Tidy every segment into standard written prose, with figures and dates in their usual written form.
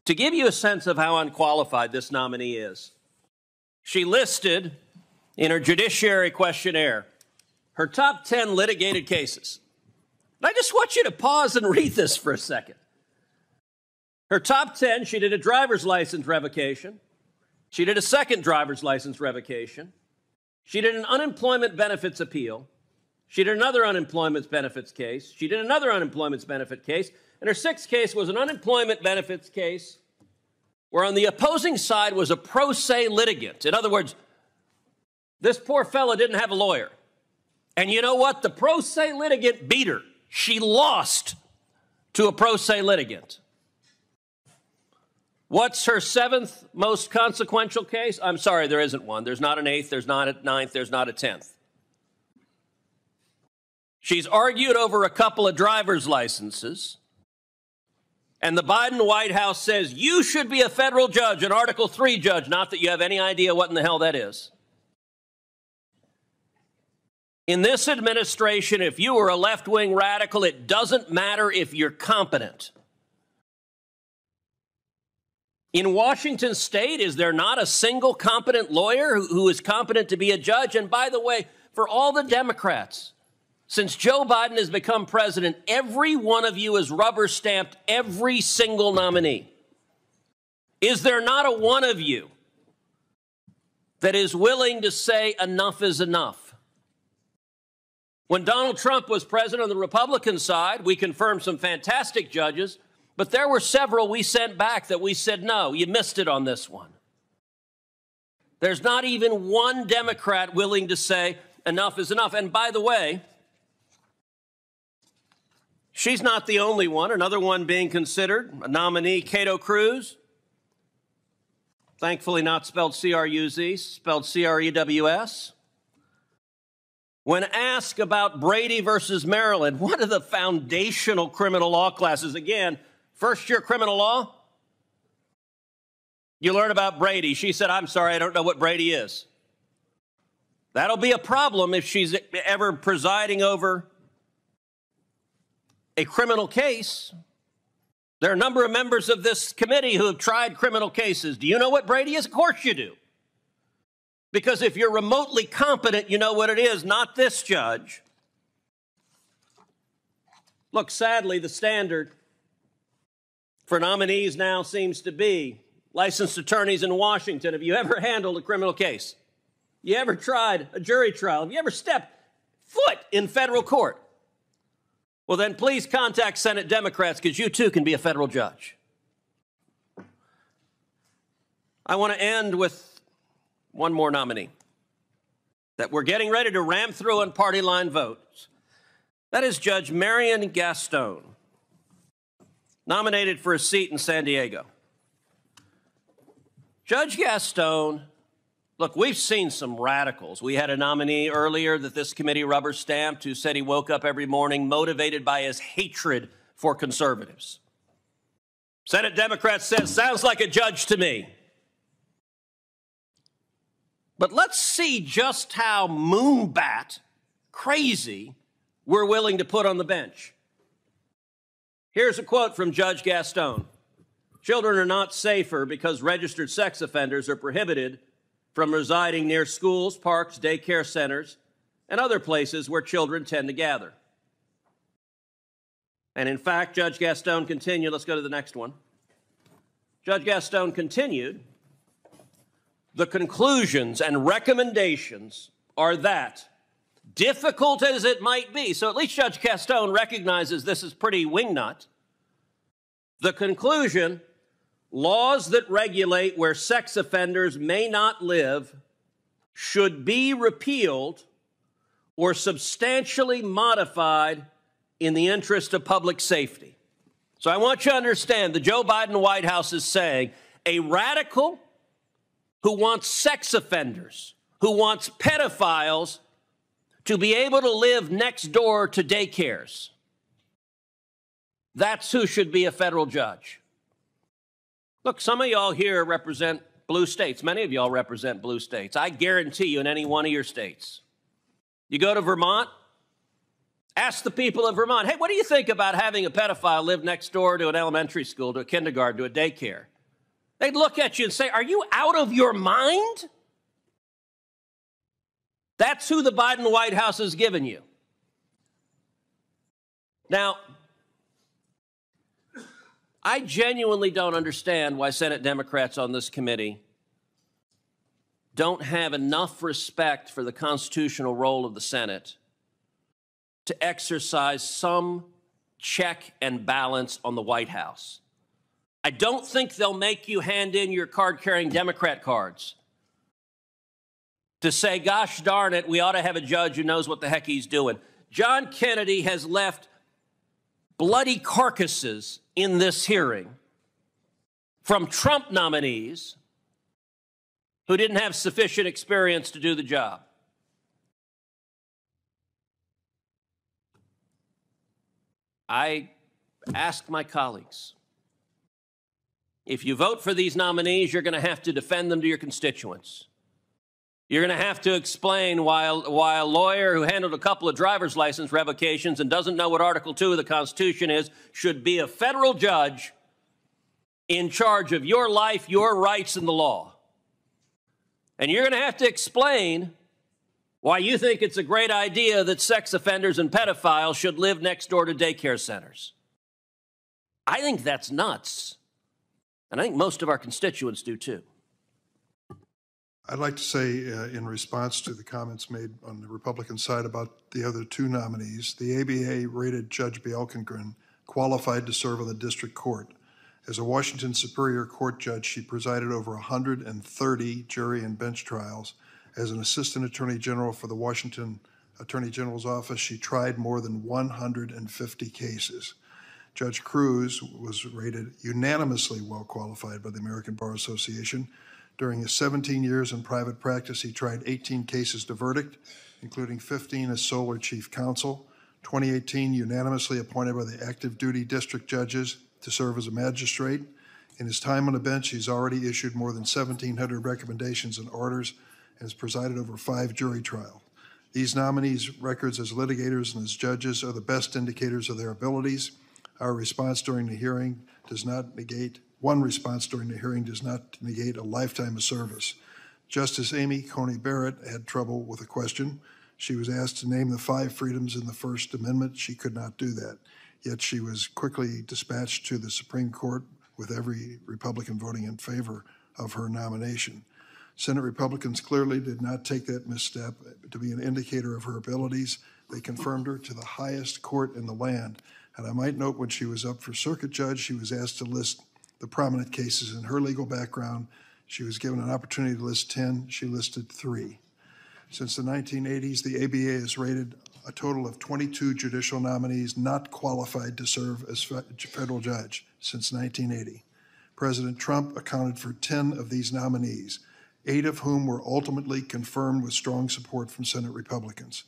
To give you a sense of how unqualified this nominee is, she listed in her judiciary questionnaire her top 10 litigated cases. And I just want you to pause and read this for a second. Her top 10, she did a driver's license revocation. She did a second driver's license revocation. She did an unemployment benefits appeal. She did another unemployment benefits case. She did another unemployment benefit case. And her sixth case was an unemployment benefits case where on the opposing side was a pro se litigant. In other words, this poor fella didn't have a lawyer. And you know what? The pro se litigant beat her. She lost to a pro se litigant. What's her seventh most consequential case? I'm sorry, there isn't one. There's not an eighth, there's not a ninth, there's not a 10th. She's argued over a couple of driver's licenses. And the Biden White House says you should be a federal judge, an Article III judge, not that you have any idea what in the hell that is. In this administration, if you are a left-wing radical, it doesn't matter if you're competent. In Washington State, is there not a single competent lawyer who is competent to be a judge? And by the way, for all the Democrats, since Joe Biden has become president, every one of you has rubber-stamped every single nominee. Is there not a one of you that is willing to say enough is enough? When Donald Trump was president on the Republican side, we confirmed some fantastic judges, but there were several we sent back that we said, no, you missed it on this one. There's not even one Democrat willing to say enough is enough. And by the way, she's not the only one. Another one being considered, a nominee, Cruz. Thankfully not spelled C-R-U-Z, spelled C-R-E-W-S. When asked about Brady versus Maryland, one of the foundational criminal law classes, again, first-year criminal law, you learn about Brady. She said, I'm sorry, I don't know what Brady is. That'll be a problem if she's ever presiding over a criminal case. There are a number of members of this committee who have tried criminal cases. Do you know what Brady is? Of course you do. Because if you're remotely competent, you know what it is, not this judge. Look, sadly, the standard for nominees now seems to be licensed attorneys in Washington. Have you ever handled a criminal case? You ever tried a jury trial? Have you ever stepped foot in federal court? Well, then please contact Senate Democrats because you too can be a federal judge. I want to end with one more nominee that we're getting ready to ram through on party line votes. That is Judge Marian Gaston, nominated for a seat in San Diego. Judge Gaston, look, we've seen some radicals. We had a nominee earlier that this committee rubber stamped who said he woke up every morning motivated by his hatred for conservatives. Senate Democrats says, sounds like a judge to me. But let's see just how moonbat crazy we're willing to put on the bench. Here's a quote from Judge Gaston. Children are not safer because registered sex offenders are prohibited from residing near schools, parks, daycare centers, and other places where children tend to gather. And in fact, Judge Gaston continued, let's go to the next one. Judge Gaston continued, the conclusions and recommendations are that, difficult as it might be, so at least Judge Gaston recognizes this is pretty wingnut, the conclusion, laws that regulate where sex offenders may not live should be repealed or substantially modified in the interest of public safety. So I want you to understand the Joe Biden White House is saying a radical who wants sex offenders, who wants pedophiles to be able to live next door to daycares. That's who should be a federal judge. Look, some of y'all here represent blue states. Many of y'all represent blue states. I guarantee you in any one of your states. You go to Vermont, ask the people of Vermont, hey, what do you think about having a pedophile live next door to an elementary school, to a kindergarten, to a daycare? They'd look at you and say, are you out of your mind? That's who the Biden White House has given you. Now, I genuinely don't understand why Senate Democrats on this committee don't have enough respect for the constitutional role of the Senate to exercise some check and balance on the White House. I don't think they'll make you hand in your card-carrying Democrat cards to say, gosh darn it, we ought to have a judge who knows what the heck he's doing. John Kennedy has left bloody carcasses in this hearing from Trump nominees who didn't have sufficient experience to do the job. I ask my colleagues, if you vote for these nominees, you're going to have to defend them to your constituents. You're going to have to explain why a lawyer who handled a couple of driver's license revocations and doesn't know what Article 2 of the Constitution is should be a federal judge in charge of your life, your rights, and the law. And you're going to have to explain why you think it's a great idea that sex offenders and pedophiles should live next door to daycare centers. I think that's nuts. And I think most of our constituents do too. I'd like to say, in response to the comments made on the Republican side about the other two nominees, the ABA rated Judge B0MBSHELL qualified to serve on the district court. As a Washington Superior Court judge, she presided over 130 jury and bench trials. As an assistant attorney general for the Washington Attorney General's office, she tried more than 150 cases. Judge Cruz was rated unanimously well qualified by the American Bar Association. During his 17 years in private practice, he tried 18 cases to verdict, including 15 as sole or chief counsel. 2018, unanimously appointed by the active duty district judges to serve as a magistrate. In his time on the bench, he's already issued more than 1,700 recommendations and orders and has presided over 5 jury trials. These nominees' records as litigators and as judges are the best indicators of their abilities. Our response during the hearing does not negate One response during the hearing does not negate a lifetime of service. Justice Amy Coney Barrett had trouble with a question. She was asked to name the 5 freedoms in the First Amendment. She could not do that. Yet she was quickly dispatched to the Supreme Court with every Republican voting in favor of her nomination. Senate Republicans clearly did not take that misstep to be an indicator of her abilities. They confirmed her to the highest court in the land. And I might note, when she was up for circuit judge, she was asked to list the prominent cases in her legal background. She was given an opportunity to list 10. She listed 3. Since the 1980s, the ABA has rated a total of 22 judicial nominees not qualified to serve as federal judge since 1980. President Trump accounted for 10 of these nominees, 8 of whom were ultimately confirmed with strong support from Senate Republicans.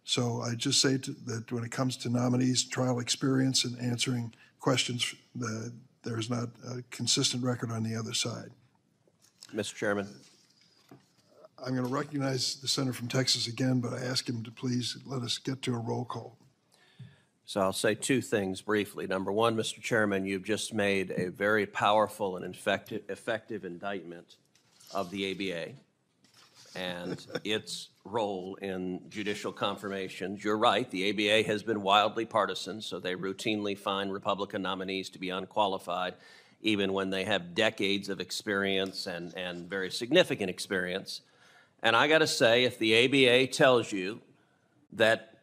So I just say that when it comes to nominees' trial experience and answering questions, there's not a consistent record on the other side. Mr. Chairman. I'm going to recognize the senator from Texas again, but I ask him to please let us get to a roll call. So I'll say 2 things briefly. Number one, Mr. Chairman, you've just made a very powerful and effective indictment of the ABA and its role in judicial confirmations. You're right, the ABA has been wildly partisan, so they routinely find Republican nominees to be unqualified, even when they have decades of experience and very significant experience. And I got to say, if the ABA tells you that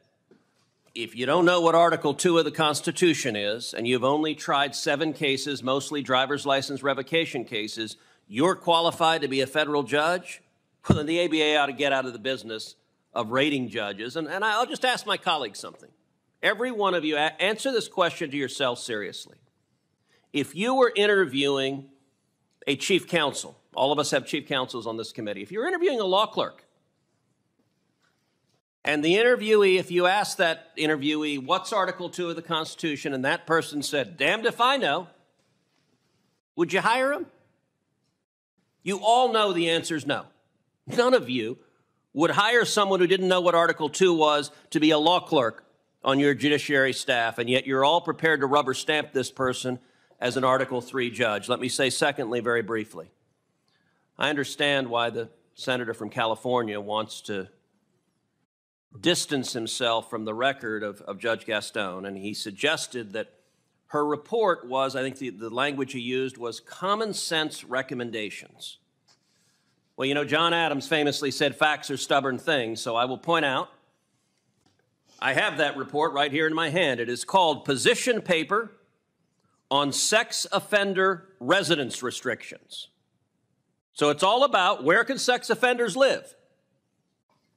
if you don't know what Article 2 of the Constitution is, and you've only tried 7 cases, mostly driver's license revocation cases, you're qualified to be a federal judge, well, then the ABA ought to get out of the business of rating judges. And I'll just ask my colleagues something. Every one of you, answer this question to yourself seriously. If you were interviewing a chief counsel, all of us have chief counsels on this committee, if you're interviewing a law clerk, and the interviewee, if you asked that interviewee, what's Article 2 of the Constitution, and that person said, damned if I know, would you hire him? You all know the answer is no. None of you would hire someone who didn't know what Article 2 was to be a law clerk on your judiciary staff, and yet you're all prepared to rubber stamp this person as an Article III judge. Let me say, secondly, very briefly, I understand why the senator from California wants to distance himself from the record of Judge Gaston, and he suggested that her report was, I think the language he used was common sense recommendations. Well, you know, John Adams famously said facts are stubborn things, so I will point out, I have that report right here in my hand. It is called Position Paper on Sex Offender Residence Restrictions. So it's all about where can sex offenders live?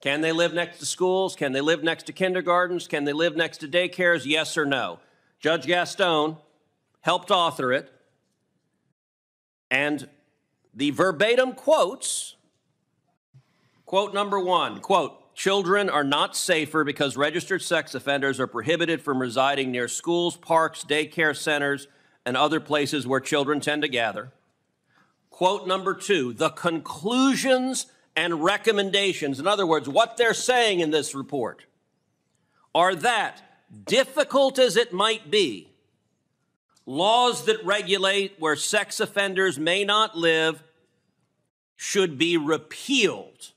Can they live next to schools? Can they live next to kindergartens? Can they live next to daycares? Yes or no? Judge Gaston helped author it, and the verbatim quotes, quote number one, quote, children are not safer because registered sex offenders are prohibited from residing near schools, parks, daycare centers, and other places where children tend to gather. Quote number two, the conclusions and recommendations, in other words, what they're saying in this report, are that, difficult as it might be, laws that regulate where sex offenders may not live should be repealed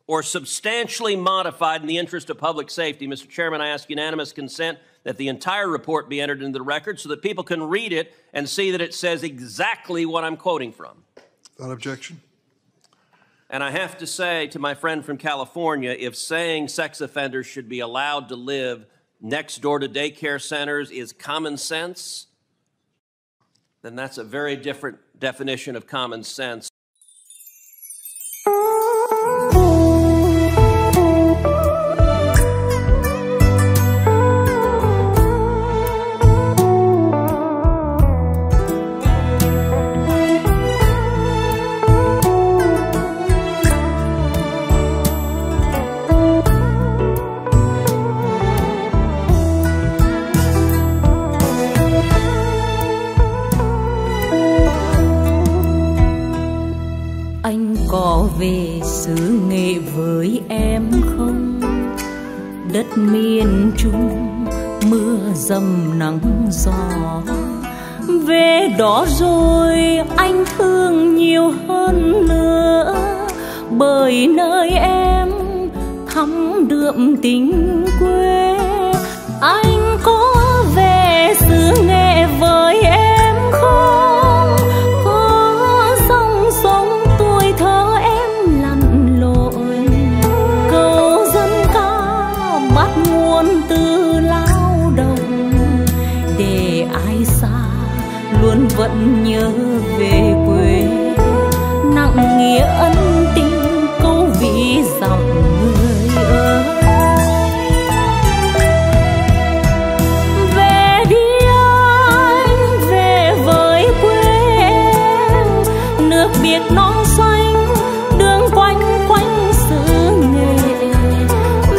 or substantially modified in the interest of public safety. Mr. Chairman, I ask unanimous consent that the entire report be entered into the record so that people can read it and see that it says exactly what I'm quoting from. Without objection. And I have to say to my friend from California, if saying sex offenders should be allowed to live next door to daycare centers is common sense, then that's a very different definition of common sense. Có về xứ Nghệ với em không? Đất miền Trung mưa dầm nắng gió. Về đó rồi anh thương nhiều hơn nữa, bởi nơi em thắm đượm tình quê. Anh có về xứ Nghệ với em không? Có dòng sông tuổi thơ em lặn lội, câu dân ca bắt nguồn từ lao động, để ai xa luôn vẫn nhớ về quê. Nặng nghĩa ân tình câu ví dặm người ơi. Về đi anh, về với quê em, nước biếc non xanh đường quanh quanh xứ Nghệ.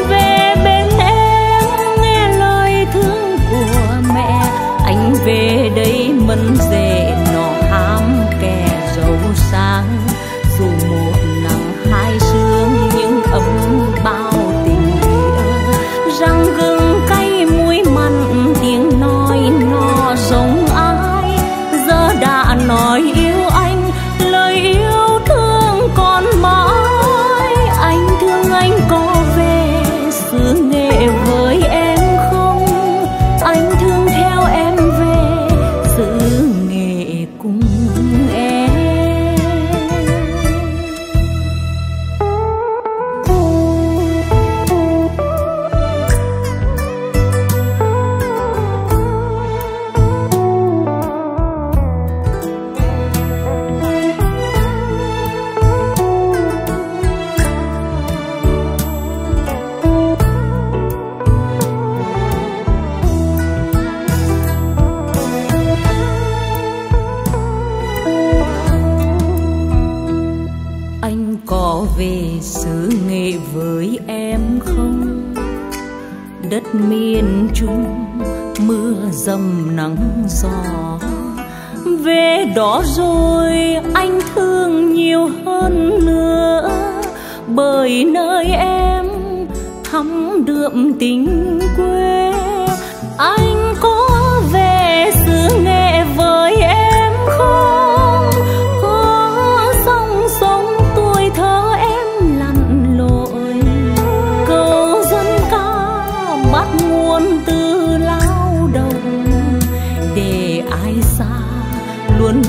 Về bên em nghe lời thương của mẹ, anh về đây mân rể nọ ham kẻ giàu sang. Dù một nắng hai sương nhưng ấm bao tình nghĩa, răng gừng cay muối mặn tiếng nói nó giống ai. Giờ đã nói yêu anh, lời yêu thương còn mãi. Anh thương anh có về xứ Nghệ với em không? Anh thương theo em về xứ Nghệ cùng em. Anh có về xứ Nghệ với em không? Đất miền Trung mưa dầm nắng gió. Về đó rồi anh thương nhiều hơn nữa, bởi nơi em thắm đượm tình quê. Anh có về xứ Nghệ với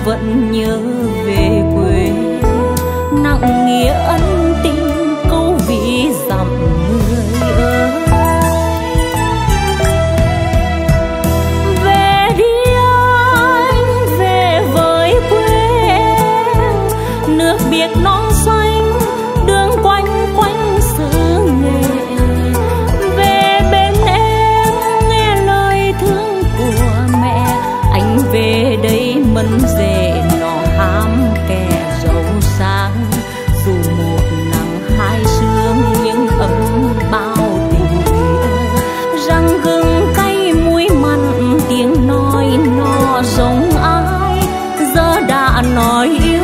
vẫn nhớ về quê, nặng nghĩa ân tình câu ví dặm người ơi. Về đi anh, về với quê em, nước biếc non xanh, đường quanh quanh xứ Nghệ. Về bên em nghe lời thương của mẹ, anh về đây mân rể nọ hám kẻ giàu sang. Dù một nắng hai sương nhưng ấm bao tình nghĩa, răng gừng cay muối mặn tiếng nói nó giống ai, giờ đã nói yêu